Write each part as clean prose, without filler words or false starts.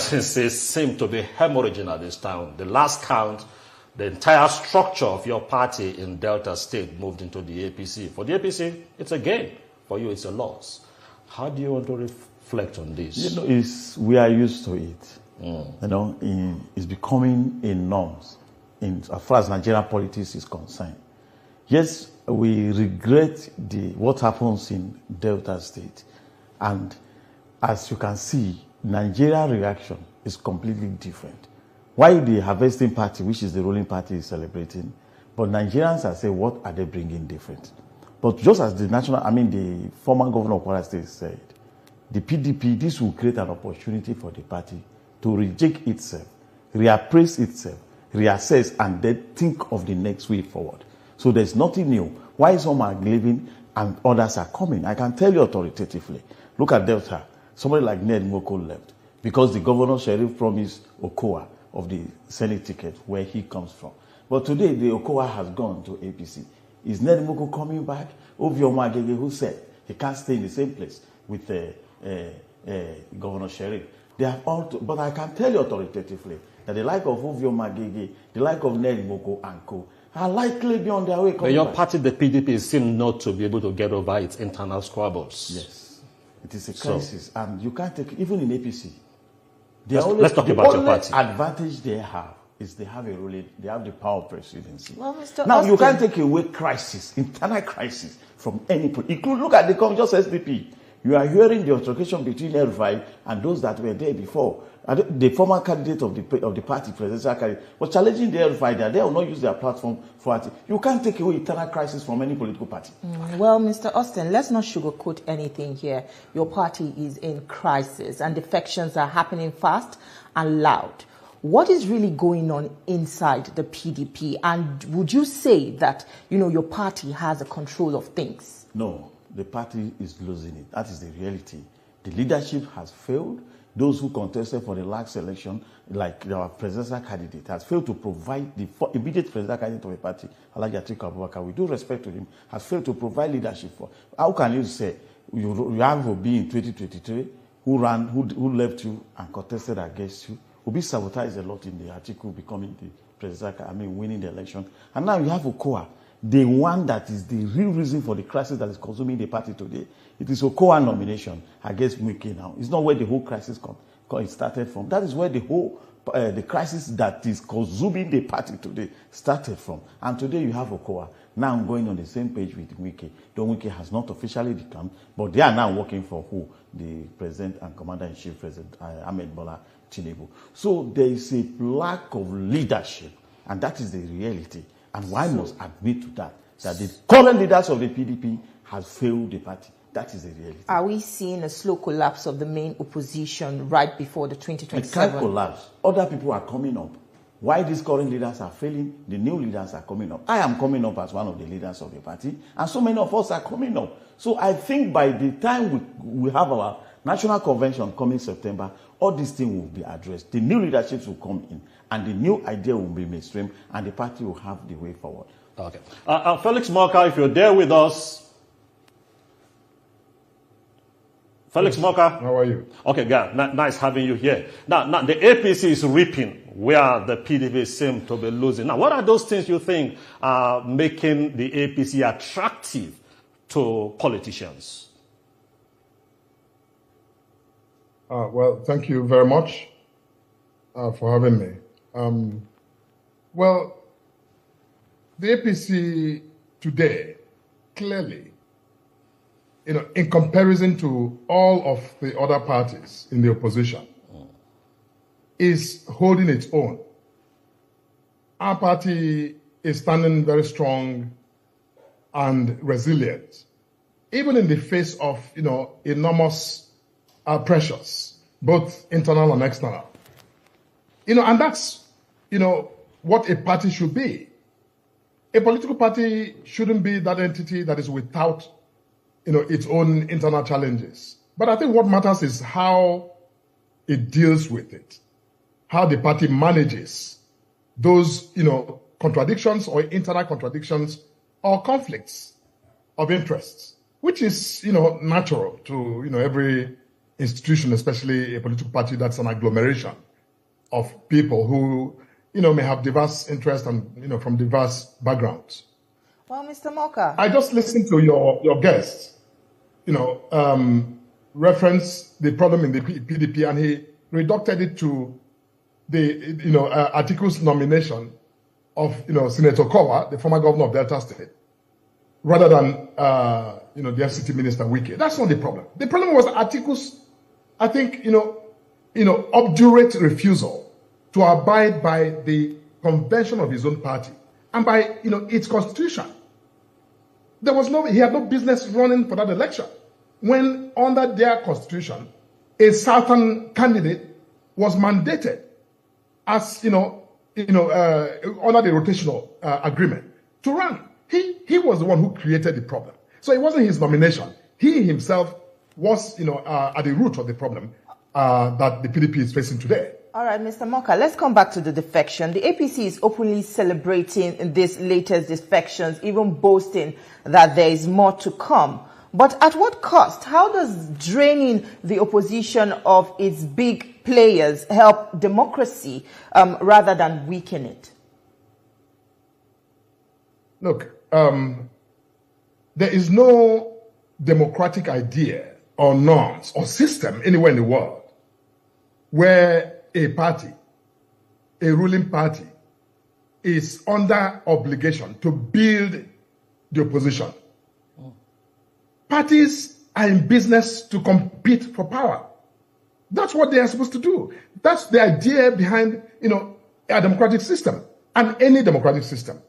inconsistencies seem to be hemorrhaging at this time. The last count, the entire structure of your party in Delta State moved into the APC. For the APC, it's a gain. For you, it's a loss. How do you want to reflect on this? You know, we are used to it. You know, it's becoming a norm as far as Nigerian politics is concerned. Yes, we regret what happens in Delta State. And as you can see, Nigerian reaction is completely different. Why the Harvesting Party, which is the ruling party, is celebrating, but Nigerians are saying, what are they bringing different? But just as the former governor of Kwara State said, the PDP, this will create an opportunity for the party to reject itself, reappraise itself, reassess, and then think of the next way forward. So there's nothing new. Why some are leaving and others are coming? I can tell you authoritatively. Look at Delta. Somebody like Ned Nwoko left because the governor sheriff promised Okowa of the Senate ticket where he comes from. But today, the Okowa has gone to APC. Is Ned Nwoko coming back? Obioma Agege, who said he can't stay in the same place with Governor Sheriff. They have all but I can tell you authoritatively that the like of Obioma Agege, the like of Ned Nwoko and co are likely be on their way. But your party, the PDP, seems not to be able to get over its internal squabbles. Yes. It is a crisis. And you can't take, even in APC, let's talk about your party. The advantage they have is they have they have the power of presidency. Well, Mr. Now, Austin, you can't take away internal crisis from any point. Look at the just SDP. You are hearing the altercation between El-Rufai and those that were there before. The former candidate of the party, presidential candidate, was challenging the El-Rufai. They will not use their platform for it. You can't take away internal crisis from any political party. Well, Mr. Austin, let's not sugarcoat anything here. Your party is in crisis and defections are happening fast and loud. What is really going on inside the PDP? And would you say that, your party has a control of things? No, the party is losing it. That is the reality. The leadership has failed. Those who contested for the last election, like our presidential candidate, has failed to provide the immediate presidential candidate of a party, Alhaji Atiku Abubakar, with due respect to him, has failed to provide leadership for. How can you say you have Obi in 2023 who left you and contested against you? Obi sabotaged a lot in the Atiku becoming the presidential, winning the election. And now you have Okowa, the one that is the real reason for the crisis that is consuming the party today. It is Okowa nomination against Wike now. It's not where the whole crisis started from. That is where the whole the crisis that is consuming the party today started from. And today you have Okowa now going on the same page with Wike. Though Wike has not officially become, but they are now working for who? The President and Commander-in-Chief, President Ahmed Bola Tinubu. So there is a lack of leadership, and that is the reality. And one must admit to that the current leaders of the PDP have failed the party. That is the reality. Are we seeing a slow collapse of the main opposition right before the 2027? It can't collapse. Other people are coming up. Why these current leaders are failing, the new leaders are coming up. I am coming up as one of the leaders of the party, and so many of us are coming up. So I think by the time we have our national convention coming September, all these things will be addressed. The new leaderships will come in, and the new idea will be mainstream, and the party will have the way forward. Okay. Felix Morka, if you're there with us. Felix Morka. How are you? Okay, yeah, nice having you here. Now, the APC is reaping where the PDP seem to be losing. Now, what are those things you think are making the APC attractive to politicians? Well, thank you very much for having me. Well, the APC today, clearly, in comparison to all of the other parties in the opposition, is holding its own. Our party is standing very strong and resilient, even in the face of, enormous pressures, both internal and external. And that's, what a party should be. A political party shouldn't be that entity that is without its own internal challenges. But I think what matters is how it deals with it, how the party manages those, contradictions or internal contradictions or conflicts of interests, which is, natural to, every institution, especially a political party that's an agglomeration of people who, may have diverse interests and, from diverse backgrounds. Well, Mr. Morka, I just listened to your guest, reference the problem in the PDP, and he reducted it to the, Accuse nomination of, Senator Kowa, the former governor of Delta State, rather than, the FCT minister Wike. That's not the problem. The problem was Accuse, I think, obdurate refusal to abide by the convention of his own party and by, its constitution. He had no business running for that election when under their constitution, a southern candidate was mandated as, under the rotational agreement to run. He was the one who created the problem. So it wasn't his nomination. He himself was, at the root of the problem that the PDP is facing today. All right, Mr. Morka, let's come back to the defection. The APC is openly celebrating this latest defections, even boasting that there is more to come. But at what cost? How does draining the opposition of its big players help democracy rather than weaken it? Look, there is no democratic idea or norms or system anywhere in the world where a party, a ruling party, is under obligation to build the opposition. Parties are in business to compete for power. That's what they are supposed to do. That's the idea behind, a democratic system and any democratic system.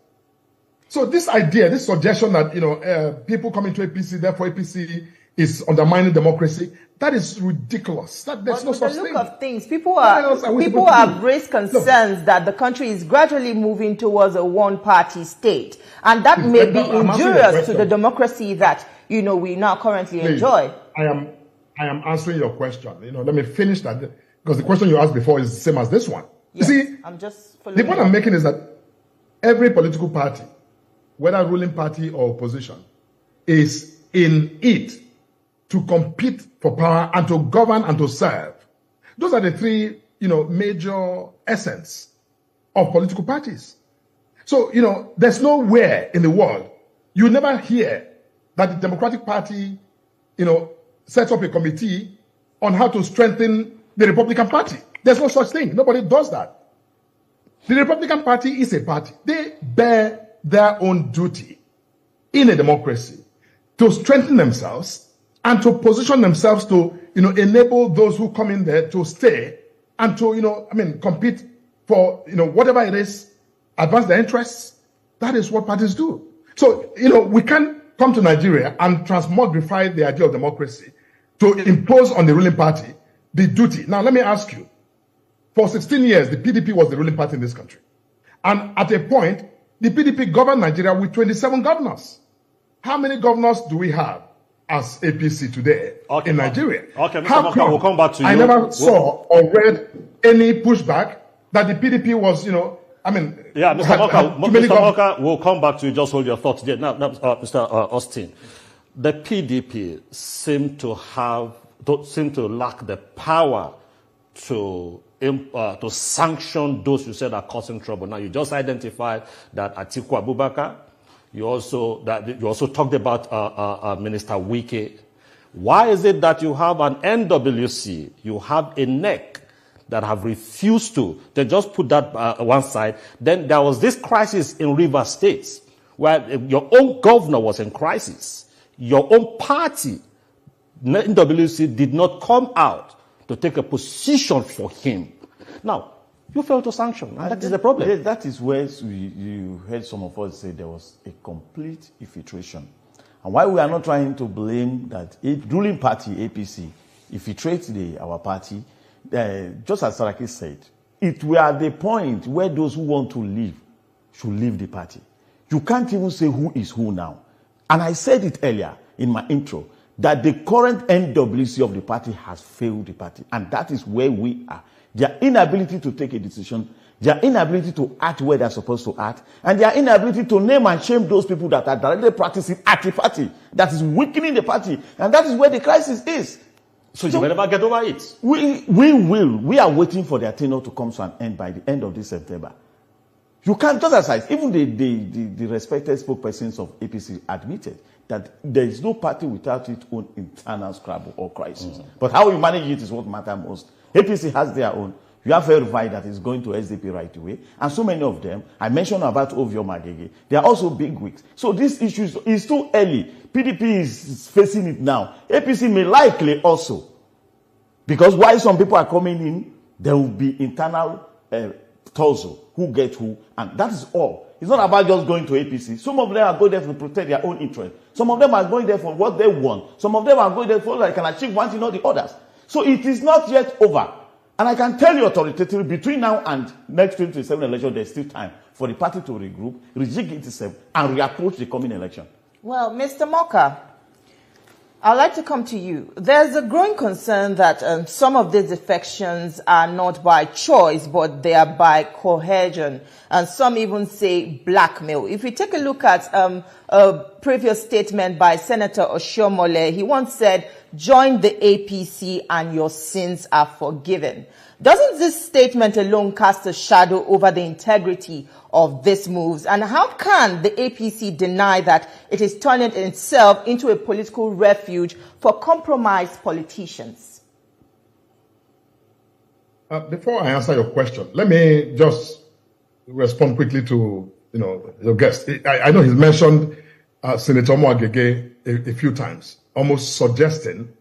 So this idea, this suggestion that, people coming to APC, therefore APC is undermining democracy, that is ridiculous. There's no such thing. With the look of things, people have raised concerns that the country is gradually moving towards a one-party state. And that may be injurious to the democracy that, we now currently enjoy. I am answering your question. Let me finish that, because the question you asked before is the same as this one. Yes, you see, I'm just the point I'm making is that every political party, whether ruling party or opposition, is in it to compete for power and to govern and to serve. Those are the three, major essence of political parties. So, there's nowhere in the world, you never hear that the Democratic Party, sets up a committee on how to strengthen the Republican Party. There's no such thing. Nobody does that. The Republican Party is a party. They bear their own duty in a democracy to strengthen themselves and to position themselves to, enable those who come in there to stay and to, compete for, whatever it is, advance their interests. That is what parties do. So, we can't come to Nigeria and transmogrify the idea of democracy to impose on the ruling party the duty. Now, let me ask you, for 16 years, the PDP was the ruling party in this country. And at a point, the PDP governed Nigeria with 27 governors. How many governors do we have as APC today in Nigeria? Okay, Mr. Morka, we'll come back to you. I never saw or read any pushback that the PDP was, Yeah, Mr. Morka, we'll come back to you. Just hold your thoughts there. Now, Mr. Austin, the PDP seem to lack the power to sanction those you said are causing trouble. Now, you just identified that Atiku Abubakar. You also talked about Minister Wike. Why is it that you have an NWC, you have a NEC that have refused to? They just put that one side. Then there was this crisis in Rivers State where your own governor was in crisis. Your own party, NWC, did not come out to take a position for him. Now, you failed to sanction, and that is the problem. That is where you heard some of us say there was a complete infiltration. And why we are not trying to blame that ruling party, APC, infiltrates our party, just as Saraki said, it will at the point where those who want to leave should leave the party. You can't even say who is who now. And I said it earlier in my intro, that the current NWC of the party has failed the party. And that is where we are. Their inability to take a decision, their inability to act where they're supposed to act, and their inability to name and shame those people that are directly practicing at the party, that is weakening the party. And that is where the crisis is. So you will never get over it. We will. We are waiting for their tenure to come to an end by the end of this September. You can't, just as even the respected spokespersons of APC admitted that there is no party without its own internal scrabble or crisis. But how you manage it is what matters most. APC has their own. You have Verify that is going to SDP right away. And so many of them, I mentioned about Ovio Magege, they are also big wigs. So this issue is too early. PDP is facing it now. APC may likely also. Because while some people are coming in, there will be internal torso, who get who, and that is all. It's not about just going to APC. Some of them are going there to protect their own interest. Some of them are going there for what they want. Some of them are going there for they can achieve one thing or the others. So it is not yet over. And I can tell you authoritatively, between now and next 2027 election, there's still time for the party to regroup, rejig itself, and reapproach the coming election. Well, Mr. Morka, I'd like to come to you. There's a growing concern that some of these defections are not by choice, but they are by coercion. And some even say blackmail. If we take a look at a previous statement by Senator Oshiomhole, he once said, "Join the APC and your sins are forgiven." Doesn't this statement alone cast a shadow over the integrity of these moves? And how can the APC deny that it is turning itself into a political refuge for compromised politicians? Before I answer your question, let me just respond quickly to your guest. I know he's mentioned Senator Mwagege a few times, almost suggesting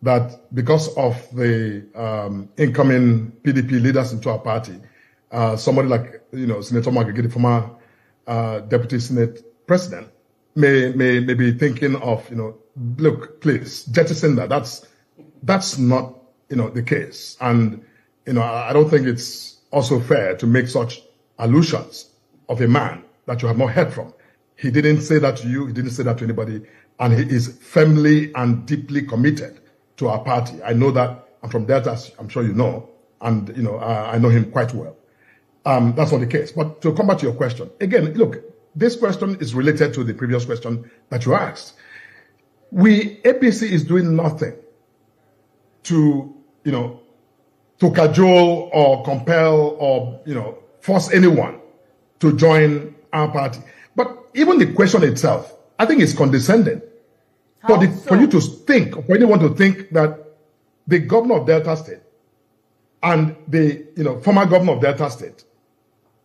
that because of the incoming PDP leaders into our party, somebody like Senator Mwagege, the former Deputy Senate President, may be thinking of look, please jettison that. That's not the case, and I don't think it's also fair to make such allusions of a man that you have not heard from. He didn't say that to you. He didn't say that to anybody, and he is firmly and deeply committed to our party. I know that. I'm from Delta, as I'm sure you know, and I know him quite well. That's not the case. But to come back to your question, again, look, this question is related to the previous question that you asked. APC is doing nothing to cajole or compel or force anyone to join our party. But even the question itself, I think it's condescending. For you to think, or for anyone to think that the governor of Delta State and the former governor of Delta State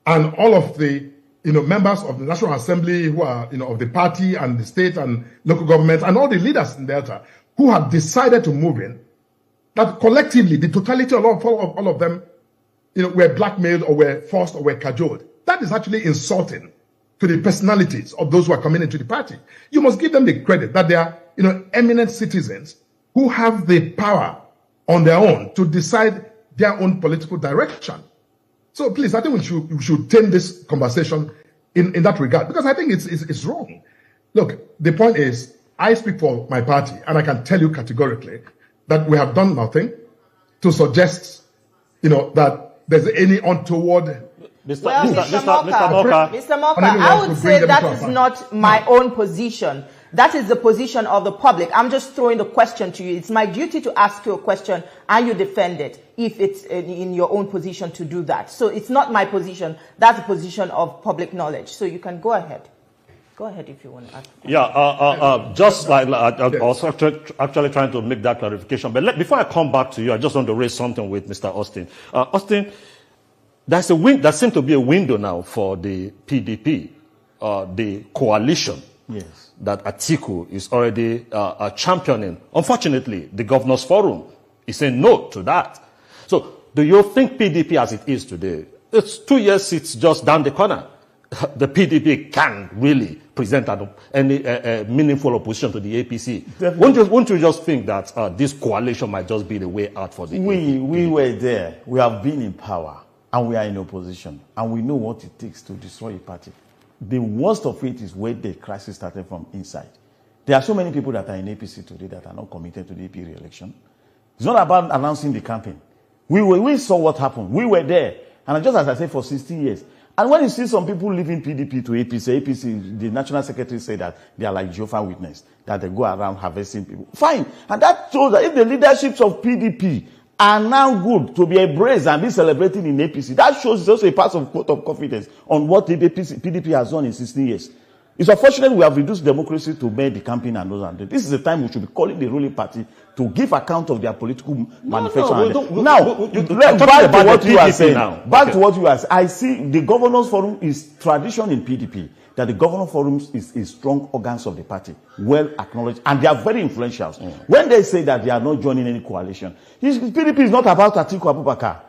and all of the members of the National Assembly who are of the party and the state and local government and all the leaders in Delta who have decided to move in, that collectively the totality of all of them were blackmailed or were forced or were cajoled. That is actually insulting to the personalities of those who are coming into the party. You must give them the credit that they are eminent citizens who have the power on their own to decide their own political direction. So please, I think we should tame this conversation in that regard, because I think it's wrong. Look, the point is, I speak for my party, and I can tell you categorically that we have done nothing to suggest, that there's any untoward. Mr. Morka, I would say that is not my own position. That is the position of the public. I'm just throwing the question to you. It's my duty to ask you a question and you defend it if it's in your own position to do that. So it's not my position. That's the position of public knowledge. So you can go ahead. Go ahead if you want to ask. Yeah, just like I was actually trying to make that clarification. But before I come back to you, I just want to raise something with Mr. Austin. Austin, there seems to be a window now for the PDP, the coalition. Yes. That Accuse is already championing. Unfortunately, the Governors Forum is saying no to that. So do you think PDP as it is today, it's 2 years, it's just down the corner, the PDP can really present any meaningful opposition to the APC? Won't you just think that this coalition might just be the way out for the APC? We were there. We have been in power, and we are in opposition, and we know what it takes to destroy a party. The worst of it is where the crisis started from inside. There are so many people that are in APC today that are not committed to the AP re-election. It's not about announcing the campaign. We saw what happened. We were there. And just as I said, for 60 years, And when you see some people leaving PDP to APC, the National Secretary said that they are like Jehovah's Witness, that they go around harvesting people. Fine. And that shows that if the leaderships of PDP are now good to be embraced and be celebrated in APC, that shows it's also a part of vote of confidence on what the PDP has done in 16 years. It's unfortunate we have reduced democracy to mere decamping and those and that. This is the time we should be calling the ruling party to give account of their political manifesto. Now, back to what you are saying. Back to what you are saying. I see the Governors Forum is tradition in PDP, that the Governors Forum is strong organs of the party, well acknowledged, and they are very influential. When they say that they are not joining any coalition, PDP is not about Atiku Abubakar.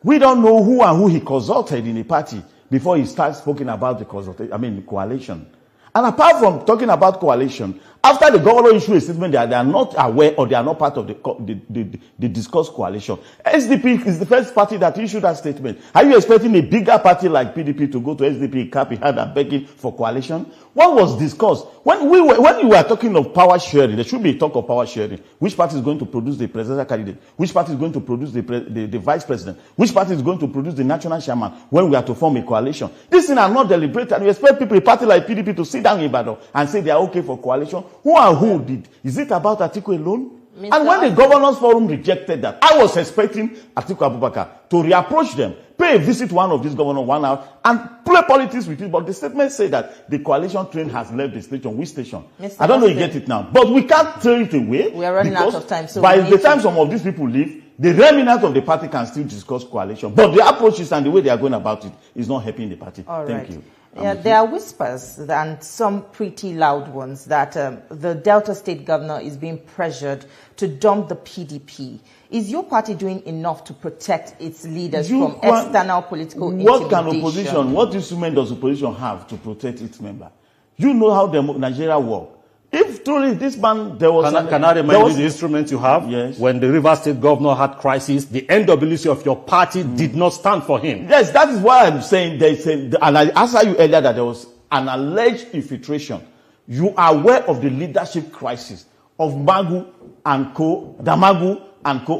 We don't know who and who he consulted in the party before he starts speaking about the coalition. And apart from talking about coalition, after the governor issued a statement that they are not aware or they are not part of the discussed coalition, SDP is the first party that issued that statement. Are you expecting a bigger party like PDP to go to SDP, cap in hand and begging for coalition? What was discussed? When you were talking of power sharing, there should be talk of power sharing. Which party is going to produce the presidential candidate? Which party is going to produce the vice president? Which party is going to produce the national chairman when we are to form a coalition? These things are not deliberated. You expect people, a party like PDP, to sit down in Ibadan and say they are okay for coalition? Who and who did? Is it about Atiku alone? And when the Governors Forum rejected that, I was expecting Atiku Abubakar to reapproach them, pay a visit to one of these governors 1 hour, and play politics with it. But the statement said that the coalition train has left the station. Which station? I don't know you get it now. But we can't throw it away. We are running out of time. So by the time some of these people leave, the remnant of the party can still discuss coalition. But the approaches and the way they are going about it is not helping the party. Thank you. Yeah, there are whispers and some pretty loud ones that the Delta State governor is being pressured to dump the PDP. Is your party doing enough to protect its leaders from external political intimidation? What can opposition, what instrument does opposition have to protect its member? You know how Nigeria works. If truly this man, there was... Can I remind you the instrument you have? Yes. When the Rivers State governor had crisis, the NWC of your party did not stand for him. Yes, that is why I'm saying, and I asked you earlier that there was an alleged infiltration. You are aware of the leadership crisis of Damagu and co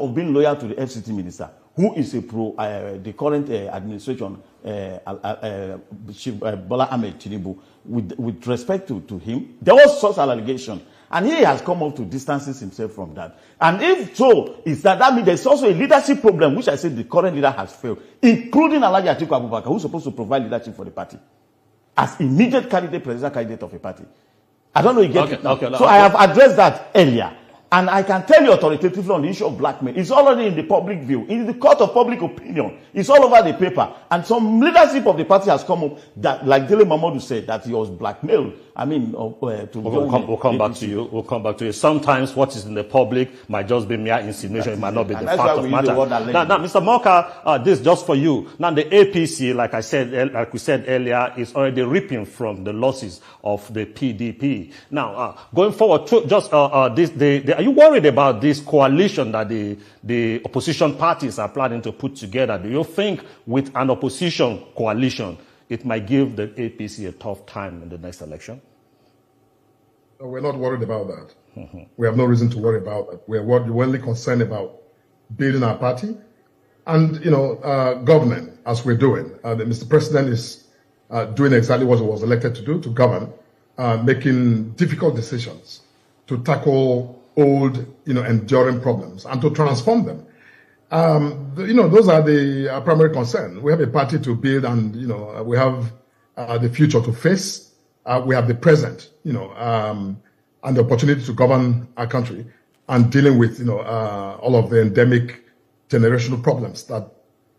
of being loyal to the FCT minister, who is the current administration, Bola Ahmed Tinubu. With respect to him, there was such an allegation, and he has come up to distances himself from that. And if so, that means there's also a leadership problem, which I said the current leader has failed, including Alhaji Atiku Abubakar, who's supposed to provide leadership for the party as immediate presidential candidate of a party. I don't know if you get it now. So I have addressed that earlier. And I can tell you authoritatively on the issue of blackmail, it's already in the public view, in the court of public opinion. It's all over the paper. And some leadership of the party has come up that, like Dele Mamadou said, that he was blackmailed. I mean, we'll come back to you. We'll come back to you. Sometimes what is in the public might just be mere insinuation. It might not be the fact of matter. Now, Mr. Morka, this is just for you. Now, the APC, like we said earlier, is already reaping from the losses of the PDP. Now, going forward, are you worried about this coalition that the opposition parties are planning to put together? Do you think with an opposition coalition, it might give the APC a tough time in the next election? We're not worried about that. We have no reason to worry about that. We're only concerned about building our party and, governing as we're doing. Mr. President is doing exactly what he was elected to do, to govern, making difficult decisions to tackle old, enduring problems and to transform them. Those are the primary concern. We have a party to build, and we have the future to face. We have the present, and the opportunity to govern our country and dealing with, all of the endemic generational problems that,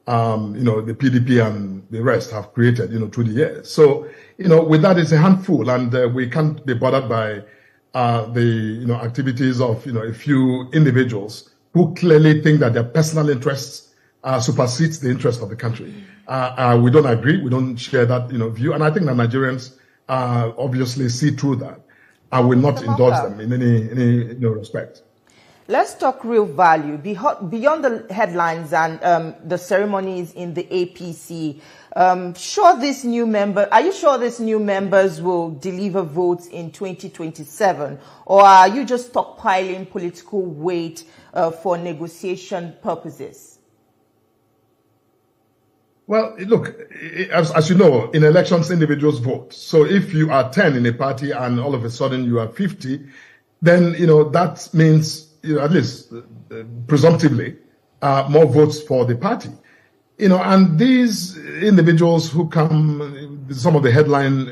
the PDP and the rest have created, through the years. So, with that, it's a handful, and we can't be bothered by the activities of a few individuals who clearly think that their personal interests supersedes the interest of the country. We don't agree. We don't share that view, and I think that Nigerians obviously see through that. I will not indulge them in any respect. Let's talk real value. Beyond the headlines and the ceremonies in the APC, are you sure these new members will deliver votes in 2027? Or are you just stockpiling political weight for negotiation purposes? Well, look, as you know, in elections, individuals vote. So if you are 10 in a party and all of a sudden you are 50, then, that means, at least presumptively, more votes for the party. And these individuals who come, some of the headline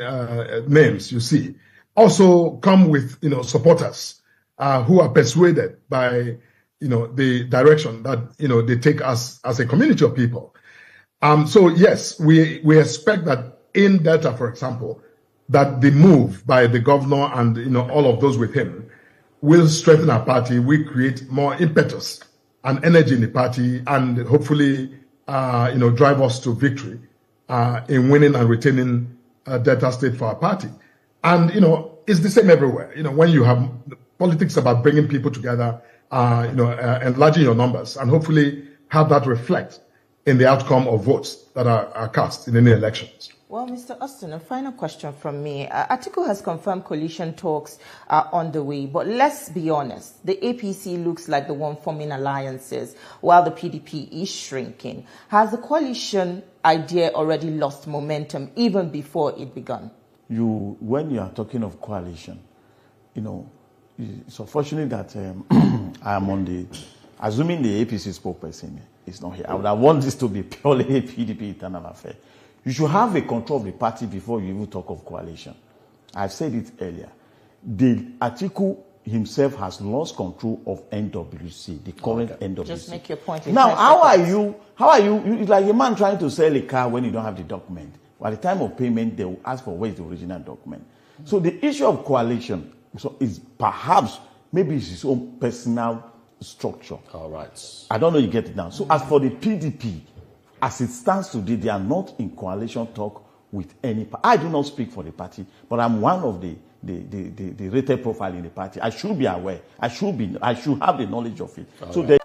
names you see, also come with, supporters who are persuaded by, the direction that, they take us as a community of people. So yes, we expect that in Delta, for example, that the move by the governor and, all of those with him will strengthen our party. We create more impetus and energy in the party and hopefully, drive us to victory in winning and retaining Delta State for our party. And, it's the same everywhere. When you have politics about bringing people together, enlarging your numbers and hopefully have that reflect in the outcome of votes that are cast in any elections. Well, Mr. Austin, a final question from me. Atiku has confirmed coalition talks are on the way, but let's be honest, the APC looks like the one forming alliances while the PDP is shrinking. Has the coalition idea already lost momentum even before it began? When you are talking of coalition, it's unfortunate that I am assuming the APC spokesperson is not here. I would have wanted this to be purely a PDP internal affair. You should have a control of the party before you even talk of coalition. I've said it earlier. The Atiku himself has lost control of NWC, the current NWC. Just make your point. Now, how are you? It's like a man trying to sell a car when you don't have the document. By the time of payment, they will ask for where is the original document. So the issue of coalition is perhaps maybe it's his own personal structure. All right. I don't know you get it now. So as for the PDP, as it stands today, they are not in coalition talk with any party. I do not speak for the party, but I'm one of the rated profile in the party. I should be aware. I should have the knowledge of it. All so right.